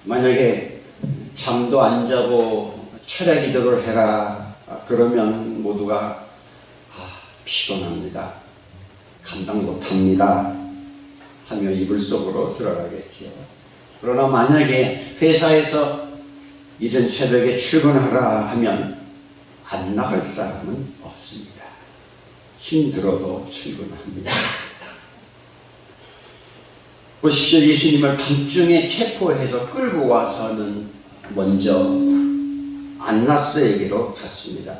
만약에 잠도 안 자고 철야 기도를 해라 그러면 모두가 피곤합니다, 감당 못합니다 하며 이불 속으로 들어가겠지요. 그러나 만약에 회사에서 이른 새벽에 출근하라 하면 안 나갈 사람은 없습니다. 힘들어도 출근합니다. 보십시오. 예수님을 밤중에 체포해서 끌고 와서는 먼저 안나스에게로 갔습니다.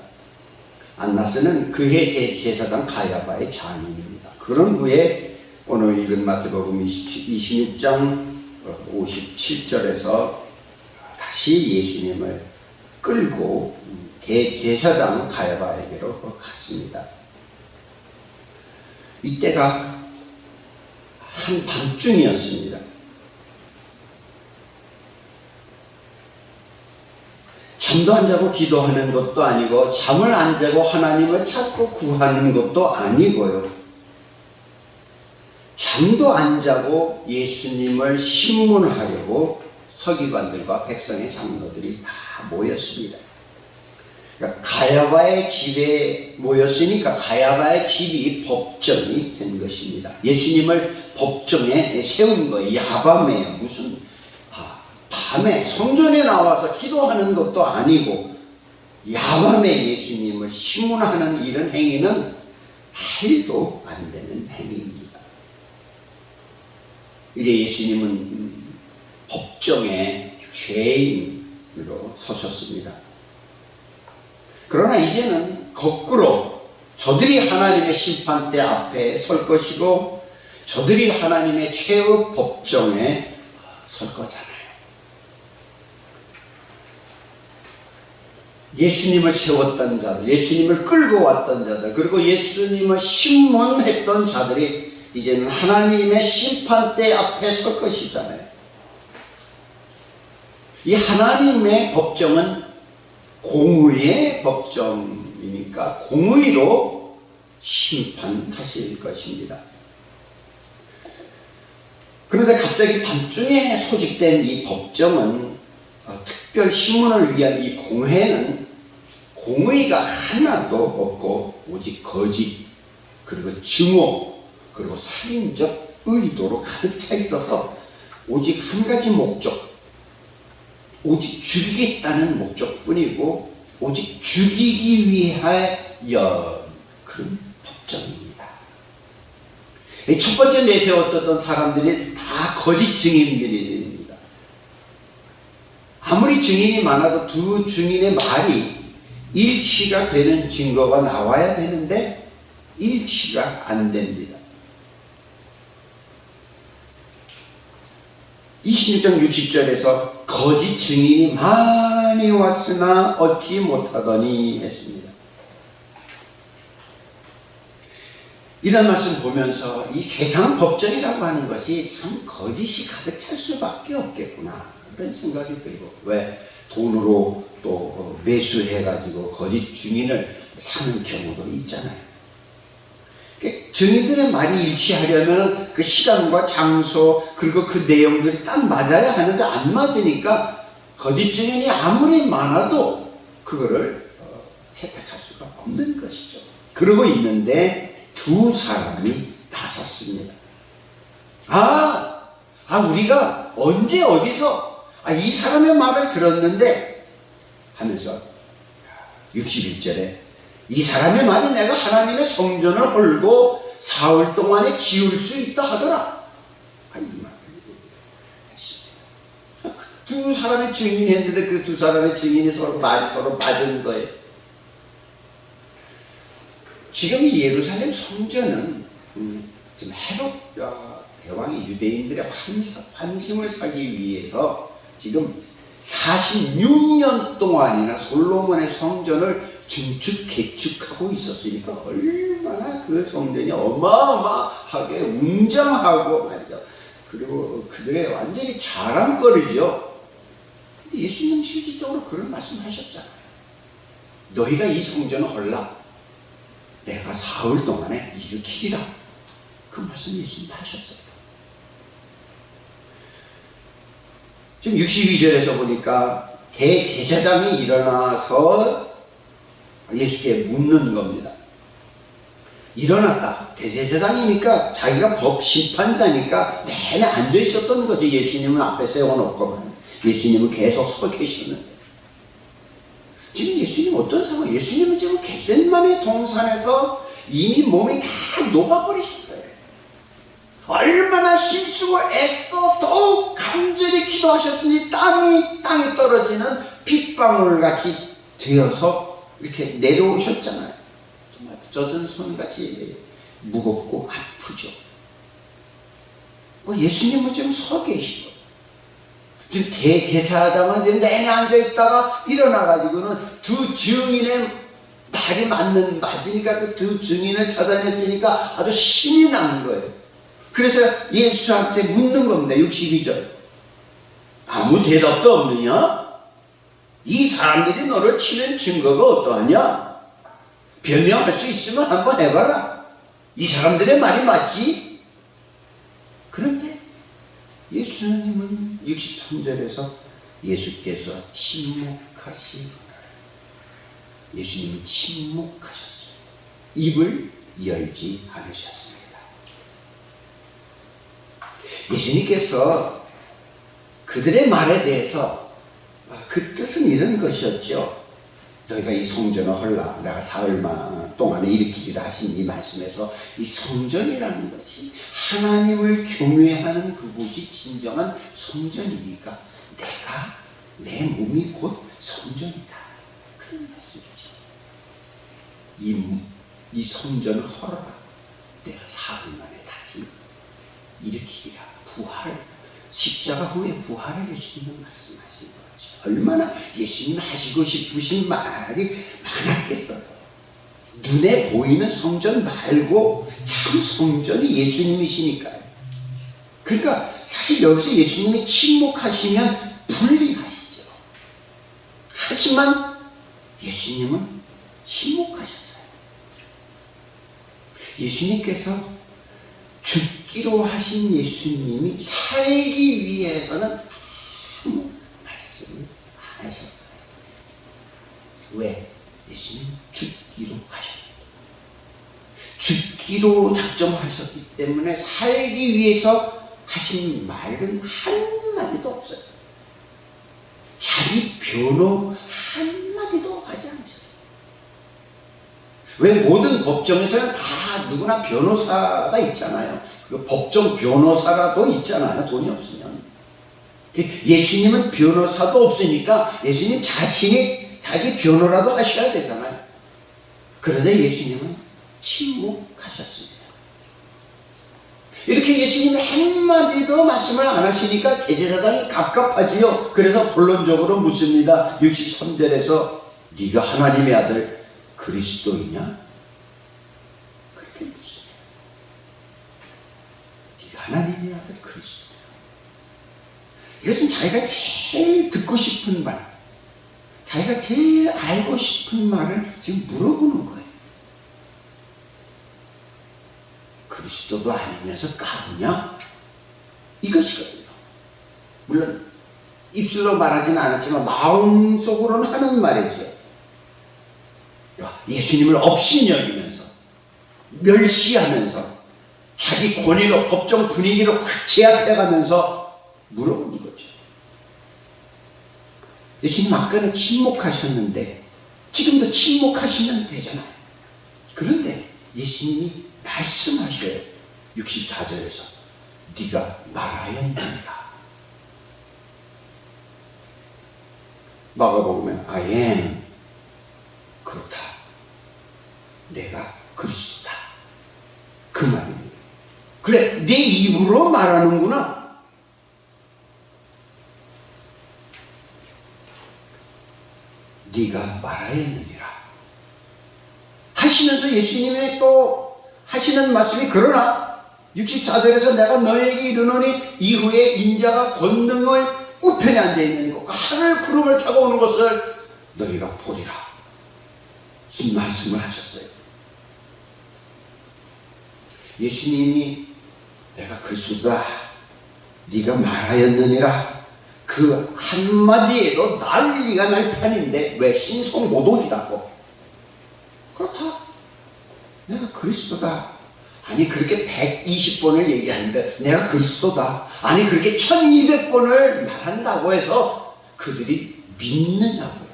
안나스는 그의 대제사장 가야바의 장인입니다. 그런 후에 오늘 읽은 마태복음 26장 57절에서 다시 예수님을 끌고 대제사장 가야바에게로 갔습니다. 이때가 한밤중이었습니다. 잠도 안 자고 기도하는 것도 아니고 잠을 안 자고 하나님을 찾고 구하는 것도 아니고요. 잠도 안 자고 예수님을 신문하려고 서기관들과 백성의 장로들이 다 모였습니다. 그러니까 가야바의 집에 모였으니까 가야바의 집이 법정이 된 것입니다. 예수님을 법정에 세운 거예요. 야밤에 무슨 밤에 성전에 나와서 기도하는 것도 아니고 야밤에 예수님을 신문하는 이런 행위는 해도 안 되는 행위입니다. 이제 예수님은 법정에 죄인으로 서셨습니다. 그러나 이제는 거꾸로 저들이 하나님의 심판대 앞에 설 것이고 저들이 하나님의 최후 법정에 설 거잖아요. 예수님을 세웠던 자들, 예수님을 끌고 왔던 자들, 그리고 예수님을 신문했던 자들이 이제는 하나님의 심판대 앞에 설 것이잖아요. 이 하나님의 법정은 공의의 법정이니까 공의로 심판하실 것입니다. 그런데 갑자기 밤중에 소집된 이 법정은 특별 신문을 위한 이 공회는 공의가 하나도 없고 오직 거짓, 그리고 증오, 그리고 살인적 의도로 가득 차 있어서 오직 한 가지 목적, 오직 죽이겠다는 목적뿐이고 오직 죽이기 위하여 그런 법정입니다. 첫 번째 내세웠던 사람들이 다 거짓 증인들입니다. 아무리 증인이 많아도 두 증인의 말이 일치가 되는 증거가 나와야 되는데 일치가 안 됩니다. 26장 60절에서 거짓 증인이 많이 왔으나 얻지 못하더니 했습니다. 이런 말씀 보면서 이 세상 법정이라고 하는 것이 참 거짓이 가득 찰 수밖에 없겠구나 그런 생각이 들고, 왜 돈으로 또 매수해가지고 거짓 증인을 사는 경우도 있잖아요. 증인들의 말이 일치하려면 그 시간과 장소 그리고 그 내용들이 딱 맞아야 하는데 안 맞으니까 거짓 증인이 아무리 많아도 그거를 채택할 수가 없는 것이죠. 그러고 있는데 두 사람이 나섰습니다. 우리가 언제 어디서 이 사람의 말을 들었는데 하면서 61절에 이 사람의 말이 내가 하나님의 성전을 헐고 사흘 동안에 지을 수 있다 하더라. 이 말을 했습니다. 두 사람의 증인이 했는데 그 두 사람의 증인이 말이 서로 맞은 거예요. 지금 이 예루살렘 성전은 좀 헤롯 대왕이 유대인들의 환심을 사기 위해서 지금 46년 동안이나 솔로몬의 성전을 개축하고 있었으니까 얼마나 그 성전이 어마어마하게 웅장하고 말이죠. 그리고 그들의 완전히 자랑거리죠. 근데 예수님 실질적으로 그런 말씀하셨잖아요. 너희가 이 성전을 헐라 내가 사흘 동안에 일으키리라. 그 말씀 예수님 하셨어요. 지금 62절에서 보니까 대제사장이 일어나서 예수께 묻는 겁니다. 일어났다. 대제사장이니까 자기가 법 심판자니까 내내 앉아 있었던 거죠. 예수님은 앞에 세워놓고 예수님은 계속 서 계시는데 지금 예수님 어떤 상황? 예수님은 지금 겟세마네 동산에서 이미 몸이 다 녹아버리셨어요. 얼마나 힘쓰고 애써 더욱 간절히 기도하셨더니 땀이 땅에 떨어지는 빗방울 같이 되어서 이렇게 내려오셨잖아요. 정말 젖은 손같이 무겁고 아프죠. 예수님은 지금 서 계시고 지금 대제사장은 지금 내내 앉아있다가 일어나가지고는 두 증인의 말이 맞으니까 그 두 증인을 찾아냈으니까 아주 신이 난 거예요. 그래서 예수한테 묻는 겁니다. 62절. 아무 대답도 없느냐? 이 사람들이 너를 치는 증거가 어떠하냐? 변명할 수 있으면 한번 해봐라. 이 사람들의 말이 맞지? 그런데 예수님은 63절에서 예수께서 침묵하시고 예수님은 침묵하셨어요. 입을 열지 않으셨습니다. 예수님께서 그들의 말에 대해서 그 뜻은 이런 것이었죠. 너희가 이 성전을 헐라 내가 사흘 동안에 일으키리라 하신 이 말씀에서 이 성전이라는 것이 하나님을 경외하는 그곳이 진정한 성전이니까 내가 내 몸이 곧 성전이다. 그런 말씀이죠. 이 성전을 헐어라. 내가 사흘 만에 다시 일으키리라. 부활, 십자가 후에 부활을 예수님은 말씀하신 거죠. 얼마나 예수님 하시고 싶으신 말이 많았겠어요. 눈에 보이는 성전 말고 참 성전이 예수님이시니까요. 그러니까 사실 여기서 예수님이 침묵하시면 불리하시죠. 하지만 예수님은 침묵하셨어요. 예수님께서 죽기로 하신 예수님이 살기 위해서는 아무 말씀을 안 하셨어요. 왜? 예수님 죽기로 하셨기 때문에. 죽기로 작정하셨기 때문에 살기 위해서 하신 말은 한마디도 없어요. 자기 변호 한마디도 하지 않으셨어요. 왜 모든 법정에서는 다 누구나 변호사가 있잖아요. 법정 변호사라도 있잖아요. 돈이 없으면. 예수님은 변호사도 없으니까 예수님 자신이 자기 변호라도 하셔야 되잖아요. 그런데 예수님은 침묵하셨습니다. 이렇게 예수님이 한마디도 말씀을 안 하시니까 대제사장이 갑갑하지요. 그래서 본론적으로 묻습니다. 63절에서 네가 하나님의 아들 그리스도이냐? 그렇게 묻습니다. 네가 하나님의 아들 그리스도야. 이것은 자기가 제일 듣고 싶은 말, 자기가 제일 알고 싶은 말을 지금 물어보는 거예요. 그리스도도 아니면서 까부냐? 이것이거든요. 물론 입술로 말하지는 않았지만 마음속으로는 하는 말이죠. 예수님을 업신여기면서 멸시하면서 자기 권위로 법정 분위기를 확 제압해가면서 물어보는 거죠. 예수님 아까는 침묵하셨는데 지금도 침묵하시면 되잖아요. 그런데 예수님이 말씀하셔요. 64절에서 네가 말하였느니라. 마가복음에 I am 그렇다. 내가 그리스도다. 그 말입니다. 그래, 네 입으로 말하는구나. 네가 말하였느니라. 하시면서 예수님의 또 하시는 말씀이 그러나 64절에서 내가 너에게 이르노니 이후에 인자가 권능의 우편에 앉아있는 것 하늘 구름을 타고 오는 것을 너희가 보리라. 이 말씀을 하셨어요. 예수님이 내가 그리스도다 네가 말하였느니라 그 한마디에도 난리가 날 판인데 왜 신성모독이라고? 그렇다. 내가 그리스도다. 아니 그렇게 120번을 얘기하는데 내가 그리스도다. 아니 그렇게 1200번을 말한다고 해서 그들이 믿느냐고요.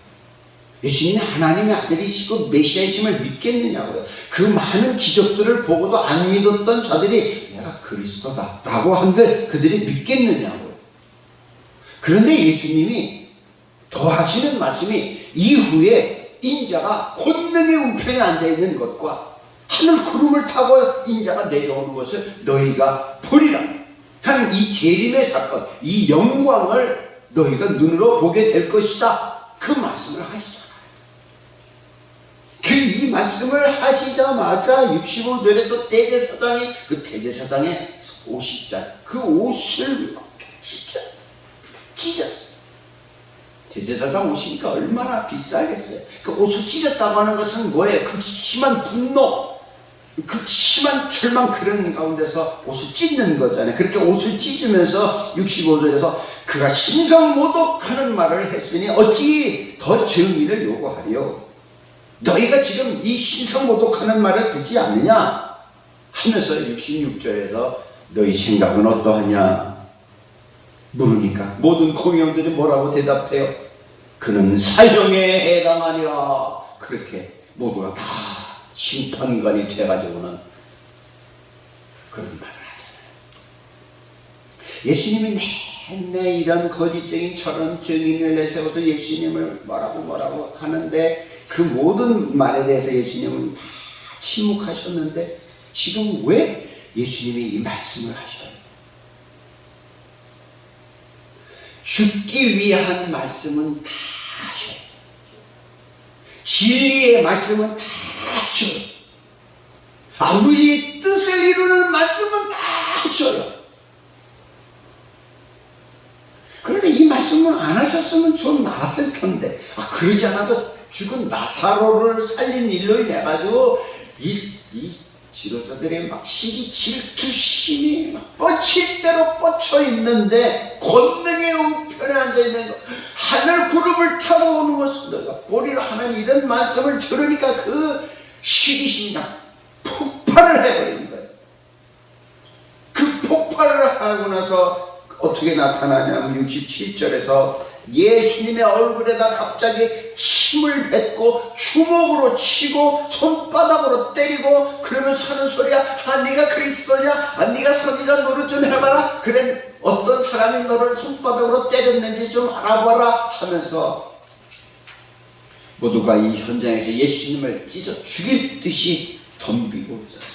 예수님이 하나님의 아들이시고 메시아이심을 믿겠느냐고요. 그 많은 기적들을 보고도 안 믿었던 자들이 내가 그리스도다 라고 한들 그들이 믿겠느냐고요. 그런데 예수님이 더 하시는 말씀이 이후에 인자가 권능의 우편에 앉아있는 것과 하늘 구름을 타고 인자가 내려오는 것을 너희가 보리라 하는 이 재림의 사건, 이 영광을 너희가 눈으로 보게 될 것이다. 그 말씀을 하시잖아요. 이 말씀을 하시자마자 65절에서 대제사장이 그 대제사장의 옷이 그 옷을 찢었어요. 대제사장 옷이니까 얼마나 비싸겠어요. 그 옷을 찢었다고 하는 것은 뭐예요? 극심한 분노, 극심한 절망, 그런 가운데서 옷을 찢는 거잖아요. 그렇게 옷을 찢으면서 65절에서 그가 신성모독하는 말을 했으니 어찌 더 증인을 요구하리요? 너희가 지금 이 신성모독하는 말을 듣지 않느냐? 하면서 66절에서 너희 생각은 어떠하냐? 물으니까 모든 공회원들이 뭐라고 대답해요? 그는 사형에 해당하니라. 그렇게 모두가 다 심판관이 돼가지고는 그런 말을 하잖아요. 예수님이 내내 이런 거짓적인 저런 증인을 내세워서 예수님을 뭐라고 하는데 그 모든 말에 대해서 예수님은 다 침묵하셨는데 지금 왜 예수님이 이 말씀을 하셔요? 죽기 위한 말씀은 다 하셔요. 진리의 말씀은 다 하셔요. 아버지의 뜻을 이루는 말씀은 다 하셔요. 그런데 이 말씀을 안 하셨으면 좀 나았을 텐데, 그러지 않아도 죽은 나사로를 살린 일로 인해 가지고 이 지도자들의 막 시기 질투심이 막 뻗칠 대로 뻗쳐 있는데 권능의 우편에 앉아 있는 거, 하늘 구름을 타고 오는 것을 너희가 보리라 하는 이런 말씀을 들으니까 그 시기심이 폭발을 해버린 거예요. 그 폭발을 하고 나서 어떻게 나타나냐면 67절에서 예수님의 얼굴에다 갑자기 침을 뱉고 주먹으로 치고 손바닥으로 때리고 그러면서 하는 소리야. 네가 그리스도냐? 네가 선지자 노릇 좀 해봐라. 그래 어떤 사람이 너를 손바닥으로 때렸는지 좀 알아봐라 하면서 모두가 이 현장에서 예수님을 찢어 죽일 듯이 덤비고 있었어요.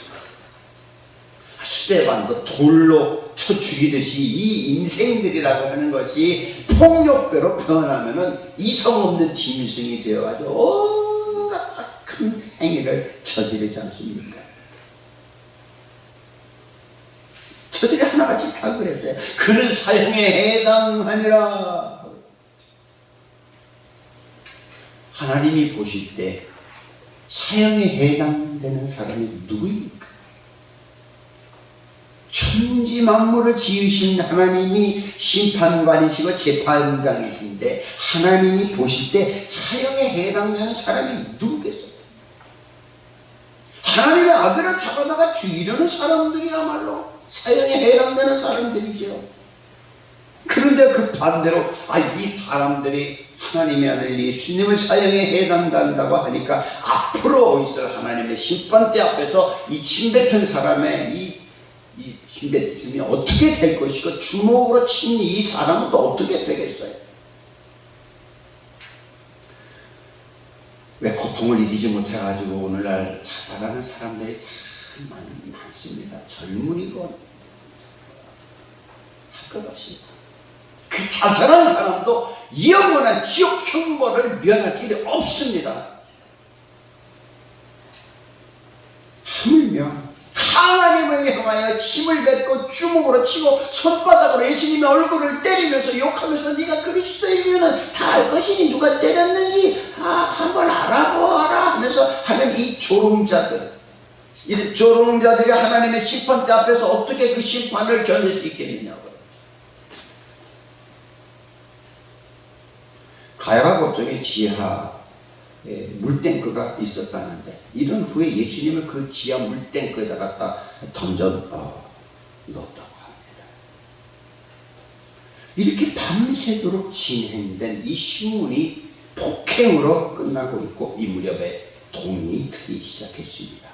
스데반도 돌로 쳐 죽이듯이 이 인생들이라고 하는 것이 폭력배로 변하면은 이성 없는 짐승이 되어가지고 온갖 악한 행위를 저지르지 않습니까? 저들이 하나같이 다 그랬어요. 그는 사형에 해당하니라. 하나님이 보실 때 사형에 해당되는 사람이 누구입니까? 천지 만물을 지으신 하나님이 심판관이시고 재판장이신데 하나님이 보실 때 사형에 해당되는 사람이 누구겠어요? 하나님의 아들을 잡아다가 죽이려는 사람들이야말로 사형에 해당되는 사람들이죠. 그런데 그 반대로 이 사람들이 하나님의 아들 예수님을 사형에 해당한다고 하니까 앞으로 있을 하나님의 심판대 앞에서 이 침뱉은 사람의 이 침뱉음이 어떻게 될 것이고 주먹으로 친 이 사람은 또 어떻게 되겠어요? 왜 고통을 이기지 못해가지고 오늘날 자살하는 사람들이 참 많습니다. 젊은이건 할 것 없이 그 자살한 사람도 영원한 지옥 형벌을 면할 길이 없습니다. 하물며 하나님을 향하여 침을 뱉고 주먹으로 치고 손바닥으로 예수님의 얼굴을 때리면서 욕하면서 네가 그리스도이면 다 알 것이니 누가 때렸는지 한번 알아보아라 하면서 하는 이 조롱자들, 이 조롱자들이 하나님의 심판대 앞에서 어떻게 그 심판을 견딜 수 있겠느냐고요. 가야바 법정에 지하에 물탱크가 있었다는데 이런 후에 예수님을 그 지하 물탱크에다 갖다 던져 넣었다고 합니다. 이렇게 밤새도록 진행된 이 신문이 폭행으로 끝나고 있고 이 무렵에 동이 트기 시작했습니다.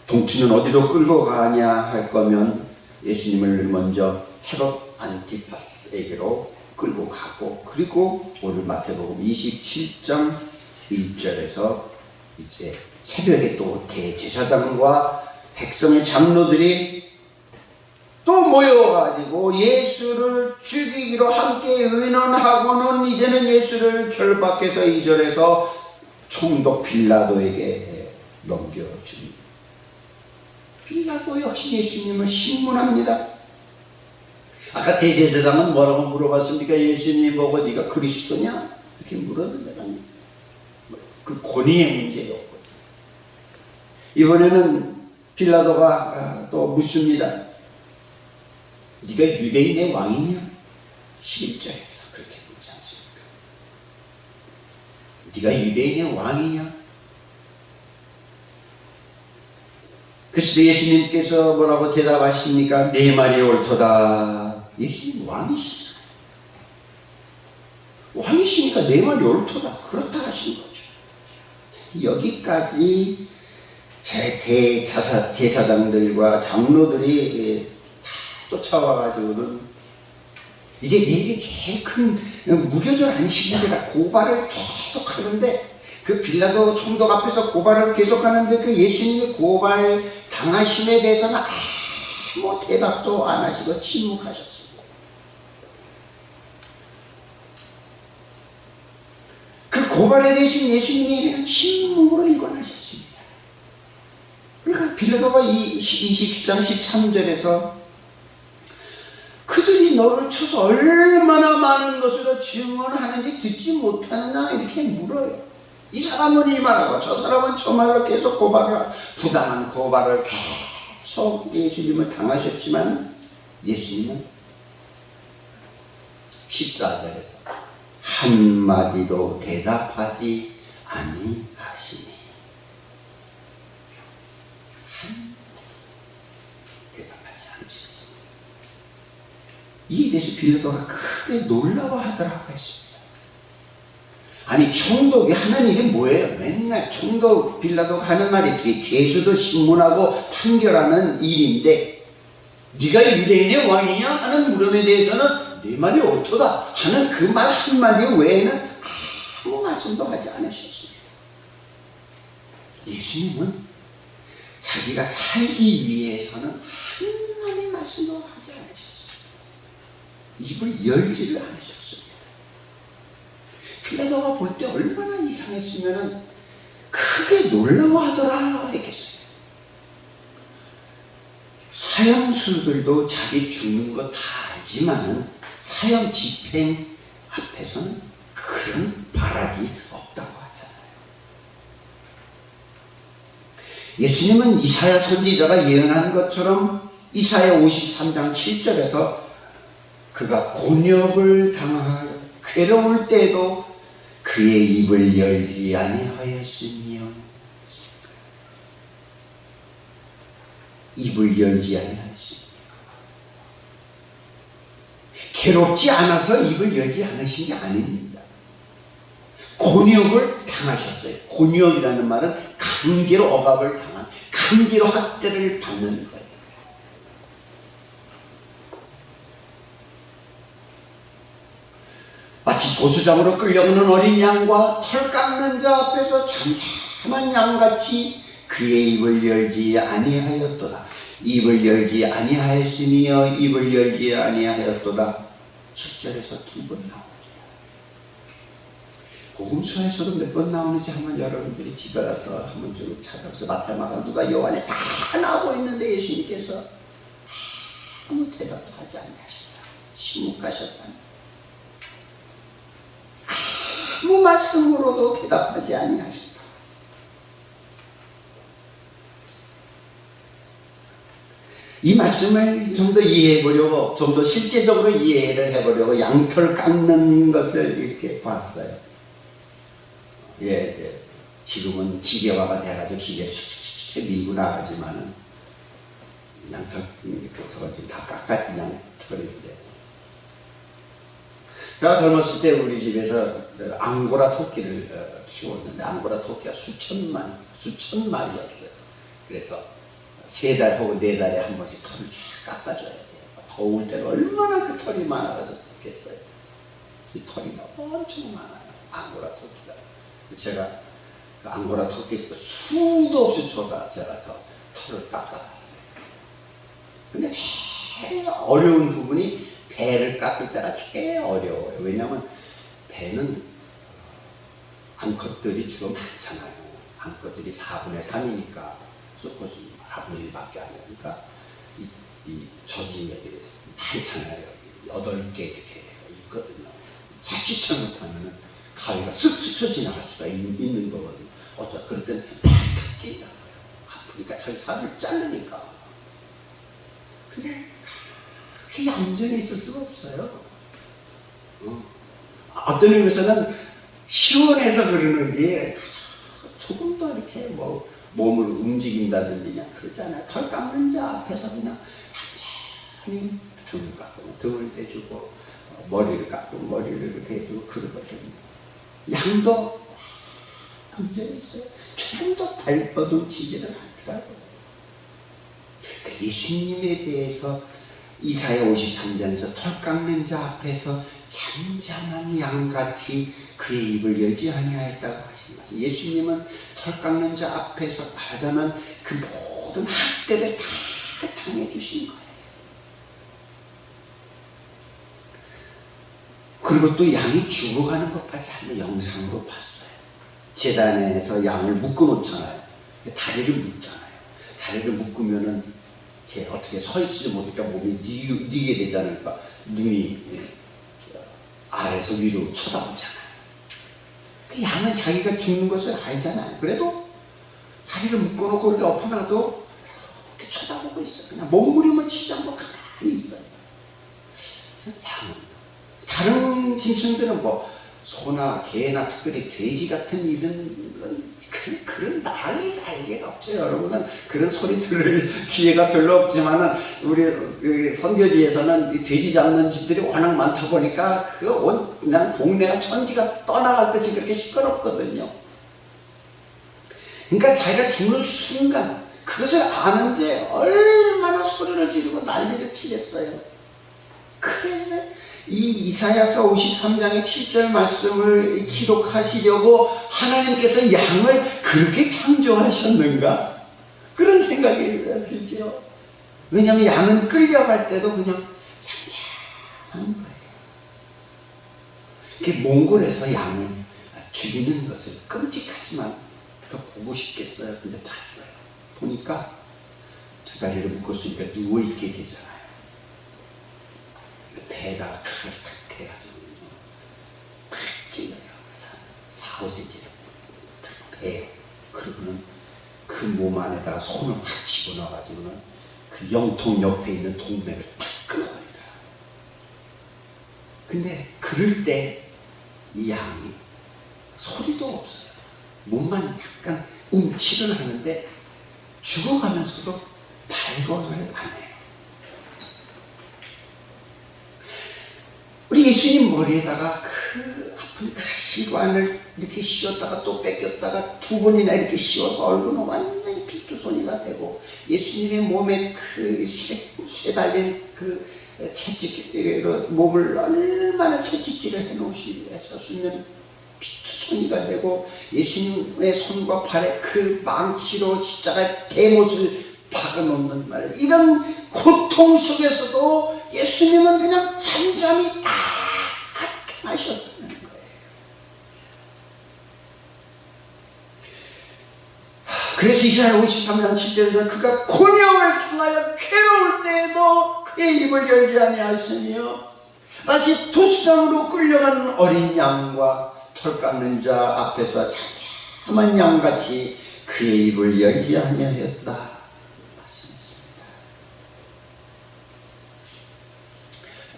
동트는 어디로 끌고 가냐 할 거면 예수님을 먼저 헤롯 안티파스에게로 끌고 가고, 그리고 오늘 마태복음 27장 1절에서 이제 새벽에 또 대제사장과 백성의 장로들이 또 모여가지고 예수를 죽이기로 함께 의논하고는 이제는 예수를 결박해서 2절에서 총독 빌라도에게 넘겨줍니다. 빌라도 역시 예수님을 신문합니다. 아까 대제사장은 뭐라고 물어봤습니까? 예수님 보고 네가 그리스도냐? 이렇게 물었는데 그 권위의 문제였거든요. 이번에는 빌라도가 또 묻습니다. 네가 유대인의 왕이냐? 11절에서 그렇게 묻지 않습니까? 네가 유대인의 왕이냐? 그래서 예수님께서 뭐라고 대답하십니까? 내 말이 옳도다. 예수님 왕이시잖아요. 왕이시니까 내 말이 옳도다. 그렇다 하신 거죠. 여기까지 제사장들과 장로들이 다 쫓아와가지고는 이제 내게 제일 큰 무교절 안식일이라 고발을 계속 하는데, 그 빌라도 총독 앞에서 고발을 계속하는데 그 예수님이 고발 당하심에 대해서는 아무 대답도 안 하시고 침묵하셨습니다. 그 고발에 대신 예수님이 침묵으로 일관하셨습니다. 그러니까 빌라도가 27장 13절에서 그들이 너를 쳐서 얼마나 많은 것으로 증언하는지 듣지 못하느냐 이렇게 물어요. 이 사람은 이 말하고 저 사람은 저 말로 계속 고발을, 부당한 고발을 계속 예수님을 당하셨지만 예수님은 14절에서 한마디도 대답하지 아니하시니, 대답하지 않으셨습니다. 이에 대해서 빌라도가 크게 놀라워하더라고 했습니다. 아니, 총독이 하는 일이 뭐예요? 맨날 총독 빌라도가 하는 말이 죄수도 신문하고 판결하는 일인데, 네가 유대인의 왕이냐 하는 물음에 대해서는 네 말이 옳도다 하는 그 말 한마디 외에는 아무 말씀도 하지 않으셨습니다. 예수님은 자기가 살기 위해서는 한마디 말씀도 하지 않으셨습니다. 입을 열지를 않으셨습니다. 빌라도가 볼 때 얼마나 이상했으면 크게 놀라워하더라 했겠어요. 사형수들도 자기 죽는 거 다 알지만은 사형 집행 앞에서는 그런 바락이 없다고 하잖아요. 예수님은 이사야 선지자가 예언한 것처럼 이사야 53장 7절에서 그가 곤욕을 당하여 괴로울 때도 그의 입을 열지 아니하였으며, 입을 열지 아니하였으며, 괴롭지 않아서 입을 열지 않으신 게 아닙니다. 곤욕을 당하셨어요. 곤욕이라는 말은 강제로 억압을 당한, 강제로 학대를 받는 거예요. 마치 도수장으로 끌려오는 어린 양과 털 깎는 자 앞에서 잠잠한 양같이 그의 입을 열지 아니하였도다. 입을 열지 아니하였으며 입을 열지 아니하였도다. 7절에서 2번 나옵니다. 복음서에서도 몇 번 나오는지 한번 여러분들이 집에 가서 한번 좀 찾아서 마태, 마가, 누가, 요한에 다 나오고 있는데 예수님께서 아무 대답도 하지 않으셨다. 침묵하셨다. 아무 말씀으로도 대답하지 이 말씀을 좀 더 이해해 보려고, 좀 더 실제적으로 이해를 해보려고 양털 깎는 것을 이렇게 봤어요. 예. 지금은 기계화가 돼가지고 기계를 척척척 밀고 나가지만은 양털 저거 지금 다 깎아진 양털인데, 제가 젊었을 때 우리 집에서 앙고라 토끼를 키웠는데, 앙고라 토끼가 수천 마리였어요. 그래서 3달 혹은 4달에 한 번씩 털을 쫙 깎아줘야 돼요. 더울 때는 얼마나 그 털이 많아서 좋겠어요. 이 털이 엄청 많아요, 앙고라 토끼가. 제가 그 앙고라 토끼 수도 없이 제가 저 털을 깎아봤어요. 근데 제일 어려운 부분이 배를 깎을 때가 제일 어려워요. 왜냐하면 배는 암컷들이 주로 많잖아요. 암컷들이 4분의 3이니까 수컷은 4분의 1밖에 안 되니까 이 젖이 많잖아요. 8개 이렇게 있거든요. 자칫 잘못하면 가위가 쓱 스쳐 지나갈 수가 있는 거거든요. 어쩌다 그럴 때는 팍 뛰더라고요. 아프니까 자기 살을 자르니까. 근데 그렇게 얌전히 있을 수가 없어요. 어떤 의미에서는 시원해서 그러는지 조금 더 이렇게 뭐 몸을 움직인다든지 그냥 그러잖아요. 털 깎는 자 앞에서 그냥 얌전히 등을 깎고 등을 떼주고 머리를 깎고 머리를 이렇게 해주고 그러거든요. 양도 얌전히 있어요. 조금 더 발버둥치지를 않더라고요. 예수님에 대해서 이사야 53장에서 털 깎는 자 앞에서 잠잠한 양같이 그의 입을 열지 아니하였다고 하신 말씀. 예수님은 털 깎는 자 앞에서 말하자면 그 모든 학대를 다 당해 주신 거예요. 그리고 또 양이 죽어가는 것까지 한번 영상으로 봤어요. 제단에서 양을 묶어 놓잖아요. 다리를 묶잖아요. 다리를 묶으면은 이렇게 어떻게 서 있지 못하니까 몸이 뉘게 되잖아요. 그러니까 눈이 아래에서 위로 쳐다보잖아요. 그 양은 자기가 죽는 것을 알잖아요. 그래도 다리를 묶어놓고 이렇게 엎어놔도 이렇게 쳐다보고 있어요. 그냥 몸부림을 치지 않고 가만히 있어요. 양은 다른 짐승들은 뭐 소나 개나 특별히 돼지 같은 이런 그런 난리가 없죠. 여러분은 그런 소리 들을 기회가 별로 없지만은 우리 선교지에서는 돼지 잡는 집들이 워낙 많다 보니까 그냥 동네가 천지가 떠나갈 듯이 그렇게 시끄럽거든요. 그러니까 자기가 죽는 순간 그것을 아는데 얼마나 소리를 지르고 난리를 치겠어요. 그래서 이 이사야서 53장의 7절 말씀을 기록하시려고 하나님께서 양을 그렇게 창조하셨는가? 그런 생각이 들죠. 왜냐하면 양은 끌려갈 때도 그냥 잠잠한 거예요. 이렇게 몽골에서 양을 죽이는 것을 끔찍하지만 보고 싶겠어요. 근데 봤어요. 보니까 2다리를 묶었으니까 누워있게 되잖아요. 배에다가 칼을 탁 대가지고 탁 찔러요. 4-5cm 배에. 그러고는 그 몸 안에다가 손을 확 집어넣어가지고는 그 영통 옆에 있는 동맥을 탁 끊어버리더라. 근데 그럴 때 이 양이 소리도 없어요. 몸만 약간 움찔은 하는데 죽어가면서도 발걸음을 안 해요. 우리 예수님 머리에다가 그 아픈 가시관을 이렇게 씌웠다가 또 뺏겼다가 2번이나 이렇게 씌워서 얼굴은 완전히 피투성이가 되고, 예수님의 몸에 그 쇠 달린 그 채찍으로 몸을 얼마나 채찍질을 해놓으셨으면 피투성이가 되고, 예수님의 손과 발에 그 망치로 십자가의 대못을 박아놓는 말, 이런 고통 속에서도 예수님은 그냥 잠잠히 딱 하셨다는 거예요. 그래서 이사야 53장 7절에서 그가 곤욕을 당하여 괴로울 때에도 그의 입을 열지 아니하였으며 마치 도수장으로 끌려가는 어린 양과 털 깎는 자 앞에서 잠잠한 양같이 그의 입을 열지 아니하였다.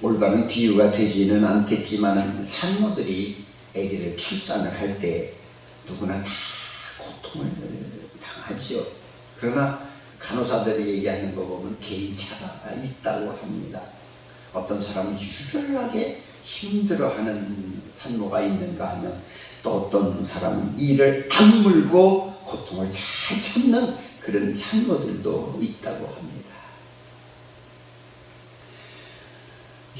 올바른 비유가 되지는 않겠지만 산모들이 아기를 출산을 할 때 누구나 다 고통을 당하죠. 그러나 간호사들이 얘기하는 거 보면 개인차가 있다고 합니다. 어떤 사람은 유별나게 힘들어하는 산모가 있는가 하면 또 어떤 사람은 이를 악물고 고통을 잘 참는 그런 산모들도 있다고 합니다.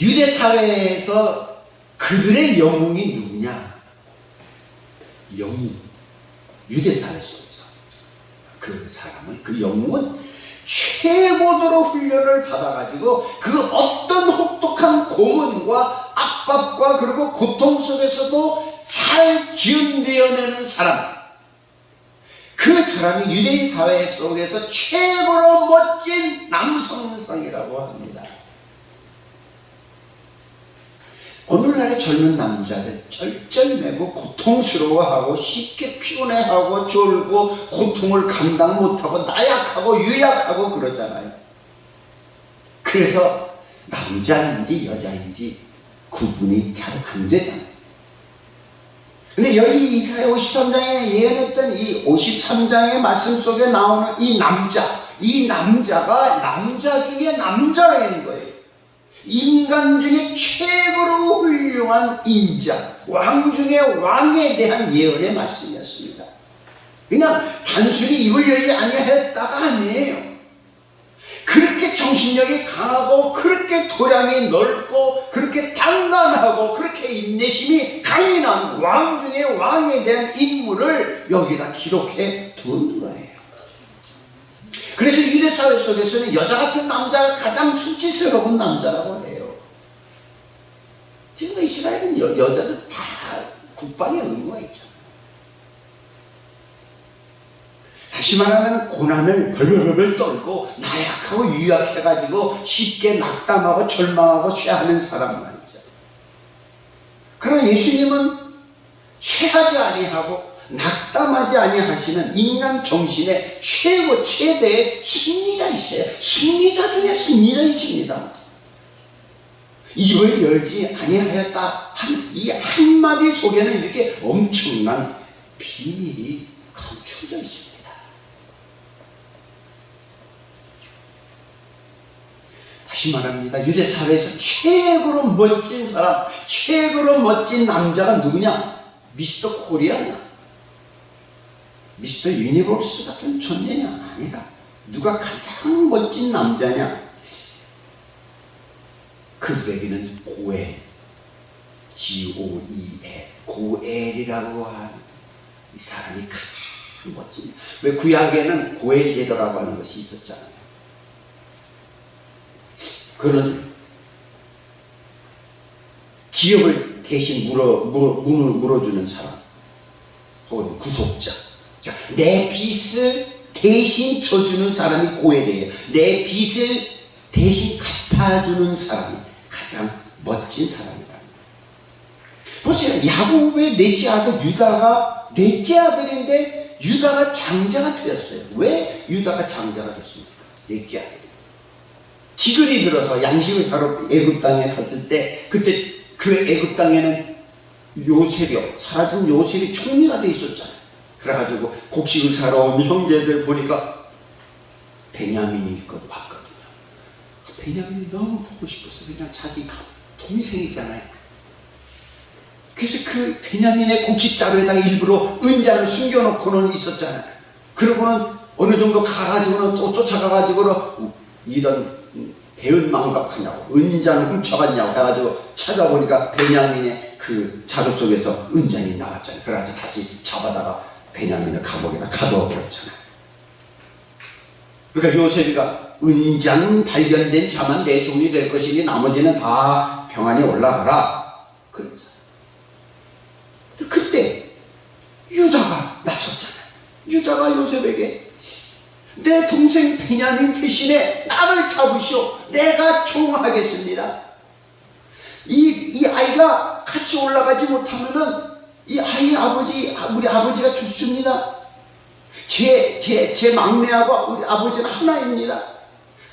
유대 사회에서 그들의 영웅이 누구냐? 영웅. 유대 사회 속에서 그 사람은, 그 영웅은 최고도로 훈련을 받아가지고 그 어떤 혹독한 고문과 압박과 그리고 고통 속에서도 잘 견뎌내는 사람, 그 사람이 유대인 사회 속에서 최고로 멋진 남성상이라고 합니다. 오늘날의 젊은 남자들 쩔쩔매고 고통스러워하고 쉽게 피곤해하고 졸고 고통을 감당 못하고 나약하고 유약하고 그러잖아요. 그래서 남자인지 여자인지 구분이 잘 안 되잖아요. 근데 여기 이사야 53장에 예언했던 이 53장의 말씀 속에 나오는 이 남자가 남자 중에 남자인 거예요. 인간 중에 최고로 훌륭한 인자, 왕 중에 왕에 대한 예언의 말씀이었습니다. 그냥 단순히 입을 열지 아니하였다가 아니에요. 그렇게 정신력이 강하고 그렇게 도량이 넓고 그렇게 단단하고 그렇게 인내심이 강인한 왕 중에 왕에 대한 인물을 여기다 기록해 둔 거예요. 그래서 유대 사회 속에서는 여자 같은 남자가 가장 수치스러운 남자라고 해요. 지금 이스라엘은 여자들 다 국방의 의무가 있잖아요. 다시 말하면 고난을 벌벌벌 떨고 나약하고 유약해가지고 쉽게 낙담하고 절망하고 쇠하는 사람 말이죠. 그러나 예수님은 쇠하지 아니하고 낙담하지 아니하시는 인간 정신의 최대의 승리자이세요. 승리자 중에 승리자이십니다. 입을 열지 아니하였다 한 이 한마디 속에는 이렇게 엄청난 비밀이 감춰져 있습니다. 다시 말합니다. 유대 사회에서 최고로 멋진 사람, 최고로 멋진 남자가 누구냐? 미스터 코리아냐? 미스터 유니버스 같은 존재냐? 아니라 누가 가장 멋진 남자냐? 그들에게는 고엘, G-O-E-L, 고엘이라고 하는 이 사람이 가장 멋진. 왜 구약에는 고엘 제도라고 하는 것이 있었잖아요. 그는 기업을 대신 물어주는 사람, 혹은 구속자. 내 빚을 대신 져주는 사람이 고엘이에요. 내 빚을 대신 갚아주는 사람이 가장 멋진 사람이다. 보세요. 야곱의 넷째 아들 유다가 넷째 아들인데 유다가 장자가 되었어요. 왜 유다가 장자가 됐습니까? 넷째 아들이. 기근이 들어서 양식을 사러 애굽 땅에 갔을 때 그때 그 애굽 땅에는 요셉이요. 사라진 요셉이 총리가 돼 있었잖아요. 그래가지고 곡식을 사러 온 형제들 보니까 베냐민이 있거든 왔거든요. 베냐민이 너무 보고 싶었어. 그냥 자기 동생이잖아요. 그래서 그 베냐민의 곡식자루에다가 일부러 은장을 숨겨놓고는 있었잖아요. 그러고는 어느 정도 가가지고는 또 쫓아가가지고는 이런 배은망각하냐고 은잔 훔쳐갔냐고 해가지고 찾아보니까 베냐민의 그 자루 속에서 은잔이 나왔잖아요. 그래가지고 다시 잡아다가 베냐민을 감옥에다 가둬버렸잖아요. 그러니까 요셉이가 은잔 발견된 자만 내 종이 될 것이니 나머지는 다 평안히 올라가라 그랬잖아요. 그때 유다가 나섰잖아요. 유다가 요셉에게 내 동생 베냐민 대신에 나를 잡으시오. 내가 종하겠습니다. 이 아이가 같이 올라가지 못하면은 이 아이 우리 아버지가 죽습니다. 제 막내하고 우리 아버지는 하나입니다.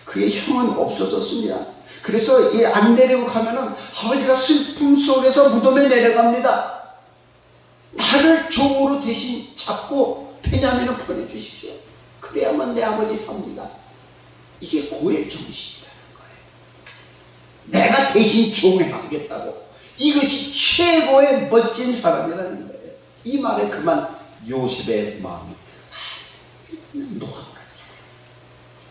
그의 형은 없어졌습니다. 그래서 안 데리고 가면은 아버지가 슬픔 속에서 무덤에 내려갑니다. 나를 종으로 대신 잡고 베냐민을 보내주십시오. 그래야만 내 아버지 삽니다. 이게 고엘 정신이라는 거예요. 내가 대신 종행하겠다고. 이것이 최고의 멋진 사람이라는 거예요. 이 말에 그만 요셉의 마음이 녹아버렸잖아요.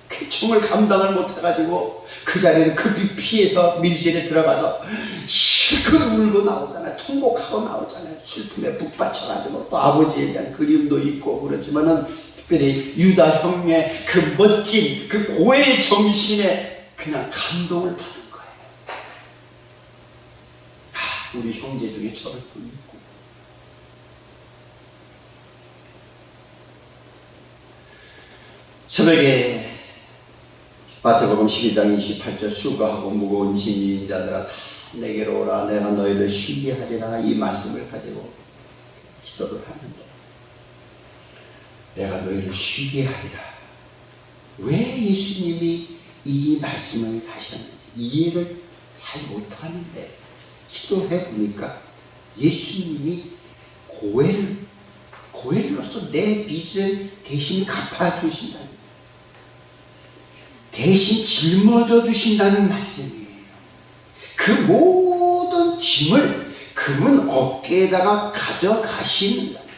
그 총을 감당을 못해가지고 그 자리를 급히 피해서 밀실에 들어가서 실컷 울고 나오잖아요. 통곡하고 나오잖아요. 슬픔에 북받쳐가지고 또 아버지에 대한 그리움도 있고 그렇지만은 특별히 유다 형의 그 멋진 그 고의 정신에 그냥 감동을 받은 거예요. 우리 형제 중에 저를 또 있고. 새벽에 마태복음 12장 28절 수고하고 무거운 짐진 자들아 다 내게로 오라 내가 너희를 쉬게 하리라 이 말씀을 가지고 기도를 하는데 내가 너희를 쉬게 하리라. 왜 예수님이 이 말씀을 하셨는지 이해를 잘 못하는데 기도해 보니까 예수님이 고엘로서 내 빚을 대신 갚아주신다는, 대신 짊어져 주신다는 말씀이에요. 그 모든 짐을 그분 어깨에다가 가져가시는 거예요.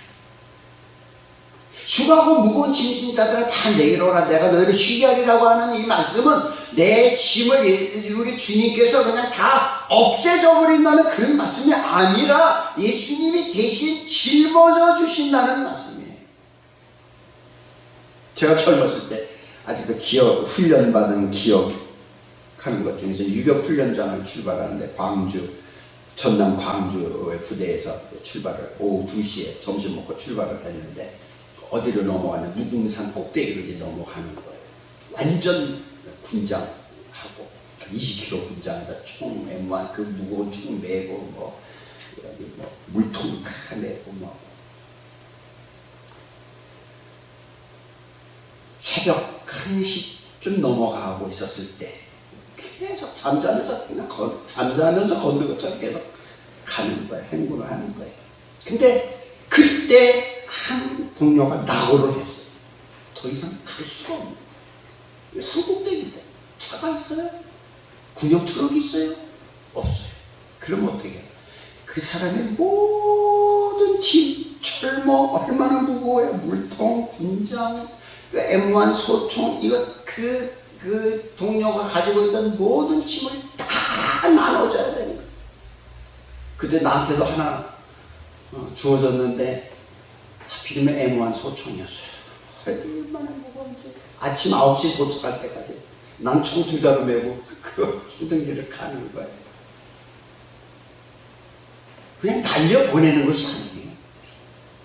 수고하고 무거운 짐진 자들아 다 내게로 오라 내가 너희를 쉬게 하리라고 하는 이 말씀은 내 짐을 우리 주님께서 그냥 다 없애져 버린다는 그런 말씀이 아니라 예수님이 대신 짊어져 주신다는 말씀이에요. 제가 젊었을 때 아직도 훈련받은 기억하는 것 중에서 유격훈련장을 출발하는데 전남 광주의 부대에서 출발을 오후 2시에 점심 먹고 출발을 했는데 어디로 넘어가는 무궁산 꼭대기로 넘어가는 거예요. 완전 군장하고 20kg 군장에다 총 M1 그 무거운 총 메고 물통 다 메고 새벽 1시쯤 넘어가고 있었을 때 계속 잠자면서 걷는 것처럼 계속 가는 거예요. 행군을 하는 거예요. 근데 그때 한 동료가 낙오를 했어요. 더 이상 갈 수가 없는 거예요. 산꼭대기인데 차가 있어요? 군용 트럭이 있어요? 없어요. 그럼 어떻게 해요? 그 사람의 모든 짐, 철모 얼마나 무거워요. 물통, 군장, 그 M1 소총, 이거 그 동료가 가지고 있던 모든 짐을 다 나눠줘야 되는 거예요. 근데 나한테도 하나 주어졌는데 하필이면 M1 소총이었어요. 얼마나 무거운지. 아침 9시 도착할 때까지 난 총 2자루 메고 그 힘든 길을 가는 거예요. 그냥 날려보내는 것이 아니에요.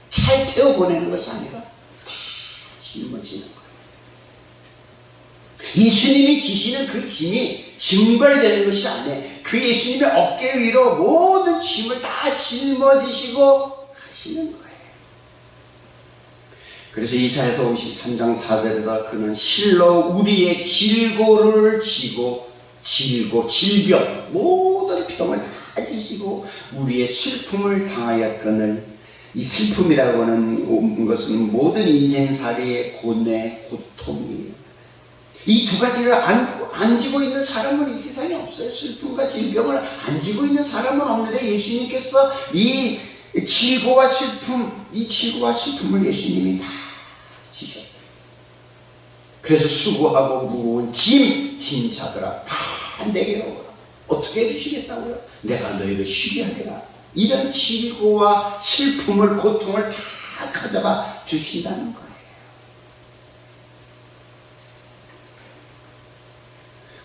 차에 태워보내는 것이 아니라 다 짊어지는 거예요. 예수님이 지시는 그 짐이 증발되는 것이 아니에요. 그 예수님의 어깨 위로 모든 짐을 다 짊어지시고 가시는 거예요. 그래서 이사야서 53장 4절에서 그는 실로 우리의 질고를 지고 질병 모든 병을 다 지시고 우리의 슬픔을 당하였거늘. 이 슬픔이라고 하는 것은 모든 인생살이의 고뇌, 고통이에요. 이 두 가지를 안 지고 있는 사람은 이 세상에 없어요. 슬픔과 질병을 안 지고 있는 사람은 없는데 예수님께서 이 질고와 슬픔을 예수님이 다 지셨어요. 그래서 수고하고 무거운 짐진 자들아 다 내게로 오라. 어떻게 해주시겠다고요? 내가 너희를 쉬게 하리라. 이런 질고와 슬픔을, 고통을 다 가져가 주신다는 거예요.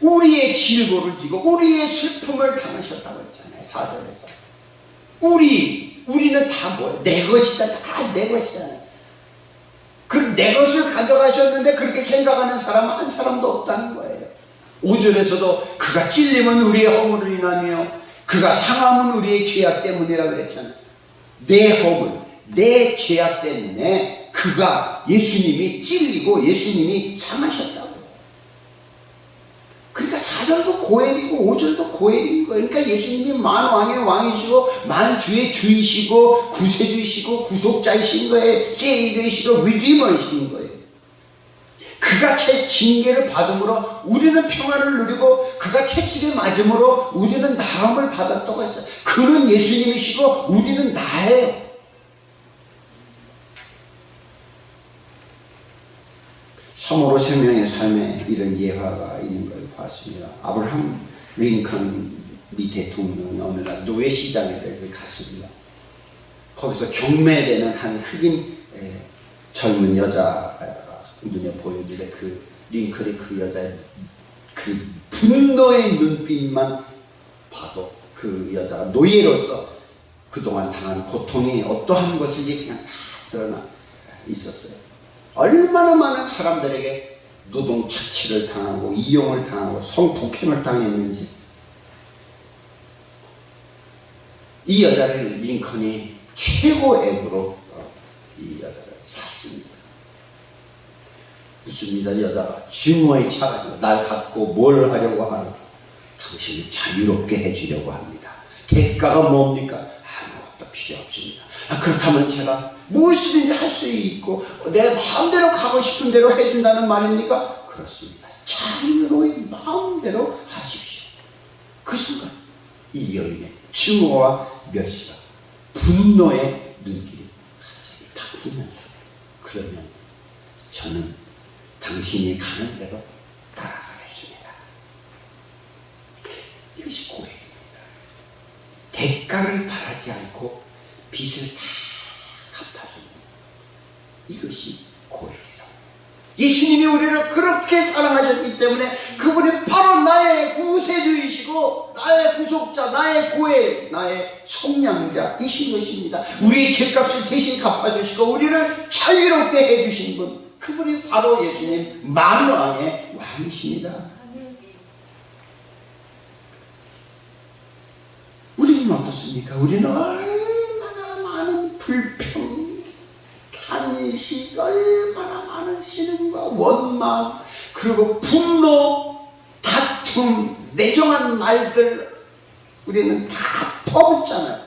우리의 질고를 지고 우리의 슬픔을 당하셨다고 했잖아요. 4절에서 우리는 다 뭐예요? 내 것이잖아요. 다 내 것이잖아요. 그 내 것을 가져가셨는데 그렇게 생각하는 사람은 한 사람도 없다는 거예요. 5절에서도 그가 찔림은 우리의 허물을 인하며 그가 상함은 우리의 죄악 때문이라고 그랬잖아요. 내 허물, 내 죄악 때문에 그가 예수님이 찔리고 예수님이 상하셨다고. 그러니까 그러니까 4절도 고엘이고 5절도 고엘인 거예요. 그러니까 예수님이 만왕의 왕이시고 만주의 주이시고 구세주이시고 구속자이신 거예요. 세이브이시고 리디머이신 거예요. 그가 징계를 받음으로 우리는 평안을 누리고 그가 채찍에 맞음으로 우리는 나음을 받았다고 했어요. 그는 예수님이시고 우리는 나예요. 참으로 생명의 삶에 이런 예화가 있는 걸 봤습니다. 아브라함 링컨 미 대통령이 어느 날 노예시장에 갔습니다. 거기서 경매되는 한 흑인 젊은 여자가 눈에 보이는데 그 링컨이 그 여자의 그 분노의 눈빛만 봐도 그 여자가 노예로서 그동안 당한 고통이 어떠한 것인지 그냥 다 드러나 있었어요. 얼마나 많은 사람들에게 노동 착취를 당하고 이용을 당하고 성폭행을 당했는지. 이 여자를 링컨이 최고액으로 이 여자를 샀습니다. 묻습니다. 여자가 증오에 차가지고 날 갖고 뭘 하려고 하는가? 당신을 자유롭게 해주려고 합니다. 대가가 뭡니까? 아무것도 필요 없습니다. 그렇다면 제가 무엇이든지 할 수 있고 내 마음대로 가고 싶은 대로 해준다는 말입니까? 그렇습니다. 자유로이 마음대로 하십시오. 그 순간 이 여인의 증오와 멸시가 분노의 눈길이 갑자기 바뀌면서 그러면 저는 당신이 가는 대로 따라가겠습니다. 이것이 고해입니다. 대가를 바라지 않고 빚을 다 갚아주는 이것이 고해이라고. 예수님이 우리를 그렇게 사랑하셨기 때문에 그분이 바로 나의 구세주이시고 나의 구속자, 나의 고해, 나의 속량자이신 것입니다. 우리의 죄값을 대신 갚아주시고 우리를 자유롭게 해주신 분, 그분이 바로 예수님 만왕의 왕이십니다. 우리는 어떻습니까? 우리는 얼마나 많은 불평, 탄식, 얼마나 많은 신음과 원망, 그리고 분노, 다툼, 매정한 말들 우리는 다 퍼붓잖아요.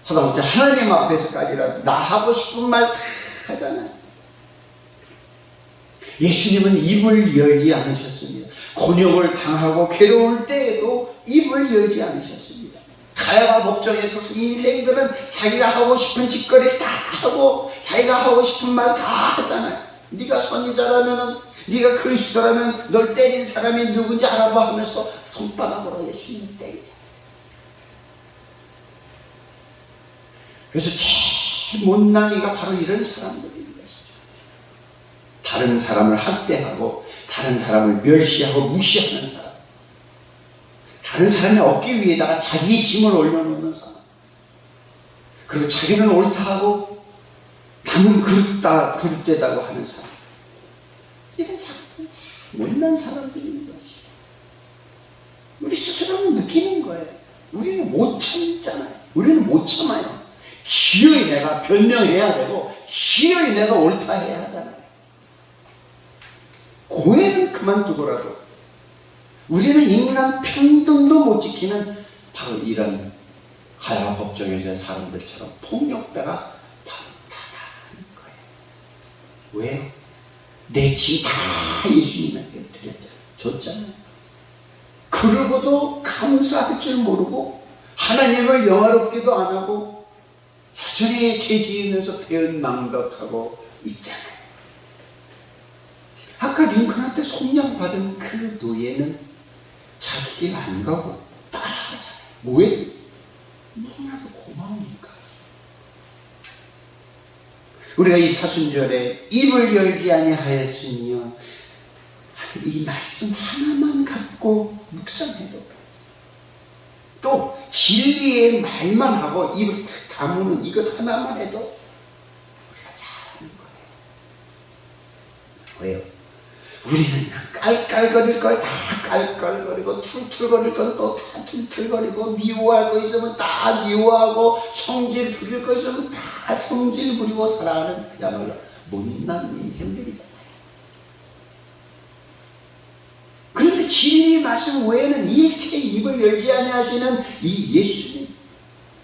하다못해 하나님 앞에서까지라도 나 하고 싶은 말 다 하잖아요. 예수님은 입을 열지 않으셨습니다. 곤욕을 당하고 괴로울 때에도 입을 열지 않으셨습니다. 가야바 법정에서 인생들은 자기가 하고 싶은 짓거리 다 하고 자기가 하고 싶은 말 다 하잖아요. 네가 선지자라면, 네가 그리스도라면 널 때린 사람이 누군지 알아봐 하면서 손바닥으로 예수님을 때리잖아요. 그래서 제일 못난 이가 바로 이런 사람들인 것이죠. 다른 사람을 학대하고 다른 사람을 멸시하고 무시하는 사람, 다른 사람의 어깨 위에다가 자기의 짐을 올려놓는 사람, 그리고 자기는 옳다 하고 남은 그릇되다고 하는 사람, 이런 사람들은 참 못난 사람들인 것이. 우리 스스로는 느끼는 거예요. 우리는 못 참잖아요. 우리는 못 참아요. 기어이 내가 변명해야 되고 기어이 내가 옳다 해야 하잖아요. 고해는 그만두고라도 우리는 인간 평등도 못 지키는 바로 이런 가야바 법정에서의 사람들처럼 폭력배가 바로 다다는 거예요. 왜요? 내 짐 다 예수님에게 줬잖아요. 그러고도 감사할 줄 모르고 하나님을 영화롭게도 안 하고 여전히 죄 지으면서 배은망덕하고 있잖아요. 아까 링컨한테 속량받은 그 노예는 자기 길 안 가고 따라가잖아요. 왜? 너무나도 고마우니까. 우리가 이 사순절에 입을 열지 아니하였으며 이 말씀 하나만 갖고 묵상해도, 또 진리의 말만 하고 입을 다무는 이것 하나만 해도 우리가 잘하는 거예요. 왜요? 우리는 그냥 깔깔거릴 걸 다 깔깔거리고 툴툴거릴 건 또 다 툴툴거리고 미워할 거 있으면 다 미워하고 성질 부릴 거 있으면 다 성질 부리고 살아가는 그야말로 못난 인생들이잖아요. 그런데 진리 말씀 외에는 일체 입을 열지 아니하시는 이 예수님,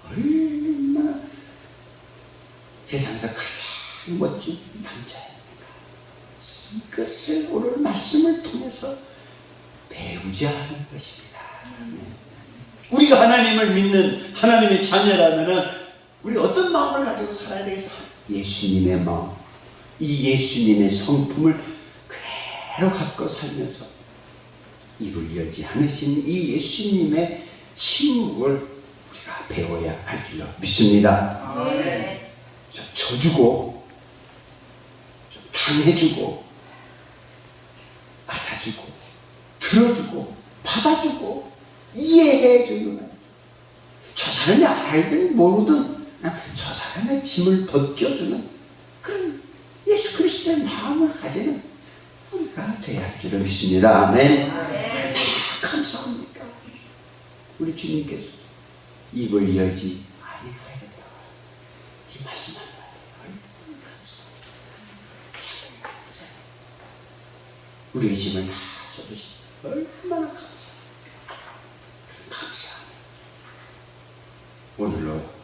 얼마나 세상에서 가장 멋진 남자입니까? 이것을 오늘 말씀을 통해서 배우자 하는 것입니다. 우리가 하나님을 믿는 하나님의 자녀라면 우리 어떤 마음을 가지고 살아야 되겠어? 예수님의 마음, 이 예수님의 성품을 그대로 갖고 살면서 입을 열지 않으신 이 예수님의 침묵을 우리가 배워야 할 줄로 믿습니다. 좀 져주고, 좀 당해주고, 맞아주고, 들어주고, 받아주고, 이해해주는, 저 사람이 알든 모르든 저 사람의 짐을 벗겨주는 그런 예수 그리스도의 마음을 가지는 우리가 되어야 할 줄을 믿습니다. 아멘. 얼마나 감사합니까? 우리 주님께서 입을 열지 아니하였다. 이 말씀 얼마나 감사합니다. 우리의 짐을 다 져주시니 얼마나 감사합니다. 감사합니다. 오늘로